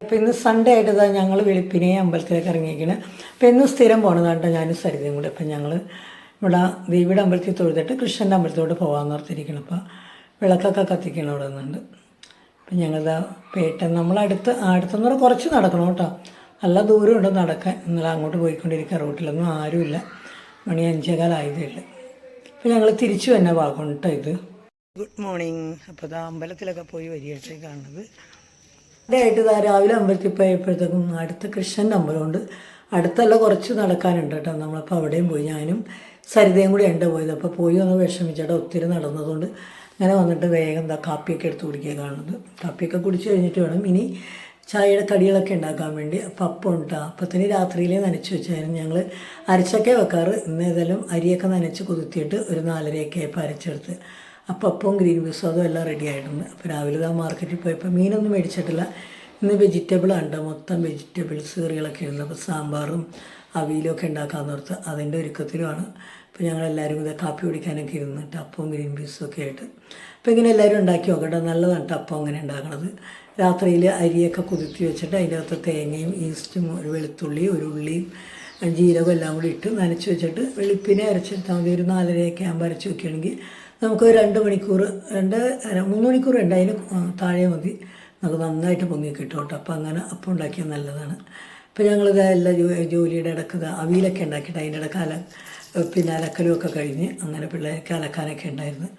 അപ്പോൾ ഇന്ന് സൺഡേ ആയിട്ട് ഇതാ ഞങ്ങൾ വെളുപ്പിനെ അമ്പലത്തിലേക്ക് ഇറങ്ങിയിരിക്കുന്നത്. അപ്പോൾ ഇന്ന് സ്ഥിരം പോകണതാണ്ട് ഞാനും സരിതയും കൂടെ. അപ്പം ഞങ്ങൾ ഇവിടെ ദേവിയുടെ അമ്പലത്തിൽ തൊഴുതിട്ട് കൃഷ്ണൻ്റെ അമ്പലത്തോട്ട് പോകാമെന്ന് ഓർത്തിരിക്കണം. അപ്പോൾ വിളക്കൊക്കെ കത്തിക്കണം ഇവിടെ നിന്നുണ്ട്. അപ്പം ഞങ്ങളിതാ അടുത്തെന്ന് പറഞ്ഞാൽ കുറച്ച് നടക്കണം കേട്ടോ, നല്ല ദൂരമുണ്ട് നടക്കാൻ. ഇന്നലെ അങ്ങോട്ട് പോയിക്കൊണ്ടിരിക്കുക, റോട്ടിലൊന്നും ആരുമില്ല. മണി 5:15 ആയതേ ഉള്ളൂ. അപ്പോൾ ഞങ്ങൾ തിരിച്ചു തന്നെ ഭാഗം കേട്ടോ ഇത്. Good morning. അപ്പോൾ ഇതാ അമ്പലത്തിലൊക്കെ പോയി വരികയായിട്ട് കാണുന്നത്. ആയിട്ട് ഇതാ രാവിലെ അമ്പലത്തിൽ പോയപ്പോഴത്തേക്കും അടുത്ത കൃഷ്ണൻ്റെ അമ്പലമുണ്ട്. അടുത്തല്ല, കുറച്ച് നടക്കാനുണ്ട് കേട്ടോ. നമ്മളപ്പോൾ അവിടെയും പോയി. ഞാനും സരിതയും കൂടി ഉണ്ട് പോയത്. അപ്പോൾ പോയി ഒന്ന് വിഷമിച്ചേട്ടാ, ഒത്തിരി നടന്നതുകൊണ്ട് അങ്ങനെ വന്നിട്ട് വേഗം എന്താ കാപ്പിയൊക്കെ എടുത്ത് കുടിക്കുക കാണുന്നത്. കാപ്പിയൊക്കെ കുടിച്ച് കഴിഞ്ഞിട്ട് വേണം ഇനി ചായയുടെ കടികളൊക്കെ ഉണ്ടാക്കാൻ വേണ്ടി. അപ്പം അപ്പം ഉണ്ടാ അപ്പത്തിന് രാത്രിയിലേ നനച്ച് വെച്ചായിരുന്നു. ഞങ്ങൾ അരച്ചൊക്കെ വെക്കാറ്. ഇന്ന് ഏതായാലും അരിയൊക്കെ നനച്ച് കുതിർത്തിയിട്ട് ഒരു 4:30 ആയപ്പോൾ അരച്ചെടുത്ത് അപ്പവും ഗ്രീൻ പീസും അതും എല്ലാം റെഡി ആയിട്ടുണ്ട്. അപ്പോൾ രാവിലെ മാർക്കറ്റിൽ പോയപ്പോൾ മീനൊന്നും മേടിച്ചിട്ടില്ല. ഇന്ന് വെജിറ്റബിളാണ്, മൊത്തം വെജിറ്റബിൾസ് കറികളൊക്കെ ഉണ്ട്. അപ്പോൾ സാമ്പാറും അവിയലൊക്കെ ഉണ്ടാക്കാമെന്ന് ഓർത്ത് അതിൻ്റെ ഒരുക്കത്തിലുമാണ്. അപ്പോൾ ഞങ്ങളെല്ലാവരും കൂടെ കാപ്പി കുടിക്കാനൊക്കെ ഇരുന്നിട്ട് അപ്പവും ഗ്രീൻ പീസും ഒക്കെ ആയിട്ട്. അപ്പോൾ ഇങ്ങനെ എല്ലാവരും ഉണ്ടാക്കി നോക്കട്ടെ, നല്ലതാണ് അപ്പം അങ്ങനെ ഉണ്ടാക്കണത്. രാത്രിയിൽ അരിയൊക്കെ കുതിർത്തി വെച്ചിട്ട് അതിൻ്റെ അകത്ത് തേങ്ങയും ഈസ്റ്റും ഒരു വെളുത്തുള്ളിയും ഒരു ഉള്ളിയും ജീരകം എല്ലാം കൂടി ഇട്ട് നനച്ച് വെച്ചിട്ട് വെളുപ്പിനെ അരച്ചെടുത്താൽ മതി. ഒരു 4:30 ആകുമ്പോൾ അരച്ച് വെക്കുകയാണെങ്കിൽ നമുക്ക് 2 മണിക്കൂർ 3 മണിക്കൂർ ഉണ്ട്, അതിന് താഴെ മതി. നമുക്ക് നന്നായിട്ട് പൊങ്ങി കിട്ടും കേട്ടോ. അപ്പോൾ അങ്ങനെ അപ്പം ഉണ്ടാക്കിയാൽ നല്ലതാണ്. അപ്പോൾ ഞങ്ങളിത് എല്ലാ ജോലിയുടെ ഇടയ്ക്ക് അവിയലൊക്കെ ഉണ്ടാക്കിയിട്ട് അതിൻ്റെ ഇടയ്ക്ക് അലക്കലും ഒക്കെ കഴിഞ്ഞ് അങ്ങനെ പിള്ളേർക്ക് അലക്കാനൊക്കെ ഉണ്ടായിരുന്നു.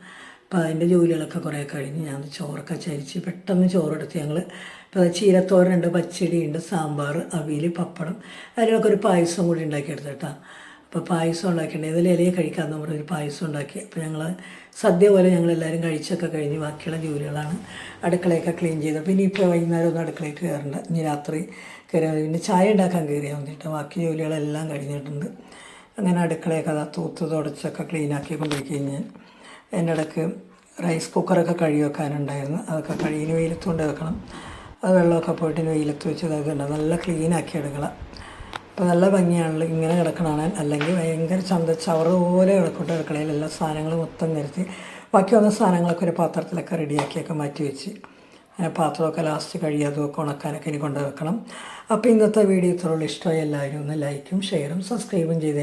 അപ്പോൾ അതിൻ്റെ ജോലികളൊക്കെ കുറേ കഴിഞ്ഞ് ഞാൻ ചോറൊക്കെ ചരിച്ച് പെട്ടെന്ന് ചോറെടുത്ത് ഞങ്ങൾ ഇപ്പോൾ ചീരത്തോരനുണ്ട്, പച്ചടിയുണ്ട്, സാമ്പാർ, അവിയൽ, പപ്പടം, അതിനൊക്കെ ഒരു പായസം കൂടി ഉണ്ടാക്കിയെടുത്ത് കേട്ടോ. അപ്പോൾ പായസം ഉണ്ടാക്കിയിട്ടുണ്ട്. ഇതിൽ ഇലയെ കഴിക്കാമെന്ന് പറഞ്ഞൊരു പായസം ഉണ്ടാക്കി. അപ്പോൾ ഞങ്ങൾ സദ്യ പോലെ ഞങ്ങളെല്ലാവരും കഴിച്ചൊക്കെ കഴിഞ്ഞ് ബാക്കിയുള്ള ജോലികളാണ്. അടുക്കളയൊക്കെ ക്ലീൻ ചെയ്ത് പിന്നെ ഇപ്പോൾ വൈകുന്നേരം ഒന്നും അടുക്കളയിൽ കയറേണ്ട, ഇനി രാത്രി കയറിയാൽ പിന്നെ ചായ ഉണ്ടാക്കാൻ കയറിയാൽ മതിയിട്ട്. ബാക്കി ജോലികളെല്ലാം കഴിഞ്ഞിട്ടുണ്ട്. അങ്ങനെ അടുക്കളയൊക്കെ തൂത്ത് തുടച്ചൊക്കെ ക്ലീനാക്കി കൊണ്ടുപോയി കഴിഞ്ഞാൽ അതിൻ്റെ ഇടയ്ക്ക് റൈസ് കുക്കറൊക്കെ കഴുകി വെക്കാനുണ്ടായിരുന്നു. അതൊക്കെ കഴുകി വെയിലത്ത് കൊണ്ട് വെക്കണം. അത് വെള്ളമൊക്കെ പോയിട്ട് വെയിലത്ത് വെച്ച് അതൊക്കെ ഉണ്ട് നല്ല ക്ലീനാക്കി എടുക്കണം. അപ്പോൾ നല്ല ഭംഗിയാണല്ലോ ഇങ്ങനെ കിടക്കണതാണ്. അല്ലെങ്കിൽ ഭയങ്കര ചവറ് പോലെ കിടക്കട്ടെ. അടുക്കളയിൽ എല്ലാ സാധനങ്ങളും മൊത്തം നിരത്തി ബാക്കി വന്ന സാധനങ്ങളൊക്കെ ഒരു പാത്രത്തിലൊക്കെ റെഡിയാക്കിയൊക്കെ മാറ്റി വെച്ച് അങ്ങനെ പാത്രമൊക്കെ ലാസ്റ്റ് കഴിയാതൊക്കെ ഉണക്കാനൊക്കെ ഇനി കൊണ്ടുവെക്കണം. അപ്പോൾ ഇന്നത്തെ വീഡിയോ ഇത്രയുള്ള ഇഷ്ടമായി എല്ലാവരും ഒന്ന് ലൈക്കും ഷെയറും സബ്സ്ക്രൈബും ചെയ്ത്